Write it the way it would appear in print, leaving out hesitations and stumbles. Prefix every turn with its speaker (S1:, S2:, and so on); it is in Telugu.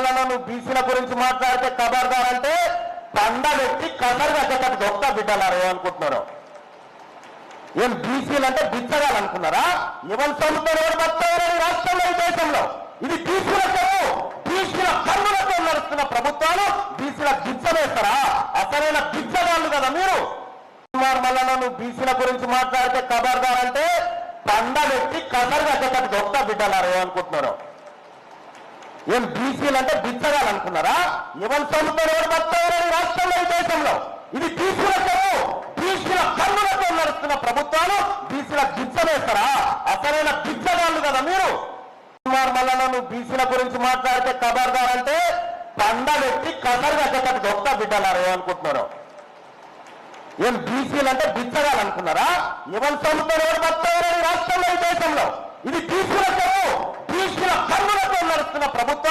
S1: మళ్ళా నువ్వు బీసీల గురించి మాట్లాడితే ఖబర్దార్ అంటే పండ పెట్టి కసరు కట్టేటట్టు దొక్క బిడ్డలారు ఏమనుకుంటున్నారు? ఏం బీసీలు అంటే బిచ్చగాలనుకున్నారా? ఎవరు చదువుతారు, ఎవరు బతారు రాష్ట్రంలో, ఈ దేశంలో? ఇది బీసీల చెరువు, బీసీల కన్నులతో నడుస్తున్న ప్రభుత్వాలు బీసీల బిచ్చవేస్తారా? అసలైన బిచ్చగాళ్ళు కదా మీరు. మళ్ళా నువ్వు బీసీల గురించి మాట్లాడితే ఖబర్దార్ అంటే పండ పెట్టి కసరు కట్టేటట్టు దొక్క బిడ్డలారు ఏమనుకుంటున్నారు? ఏం బీసీలు అంటే బిచ్చగాలనుకున్నారా? ఎవరు చదువుతారు, ఎవరు బతారు రాష్ట్రంలో, ఈ దేశంలో? ఇది బీసీల చెరువు, బీసీల కన్నులతో నడుస్తున్న ప్రభుత్వాలు బీసీల బిచ్చవేస్తారా? అసలైన బిచ్చగాళ్ళు కదా మీరు. మళ్ళా నువ్వు బీసీల గురించి మాట్లాడితే ఖబర్దార్ అంటే పండ పెట్టి కసరు కట్టేటట్టు దొక్క బిడ్డలారు ఏమనుకుంటున్నారు? ఏం బీసీలు అంటే బిచ్చగాలనుకున్నారా? ఎవరు చదువుతారు, ఎవరు బతారు రాష్ట్రంలో, ఈ దేశంలో? ఇది బీసీల చెరువు, బీసీల కన్నులతో నడుస్తున్న ప్రభుత్వాలు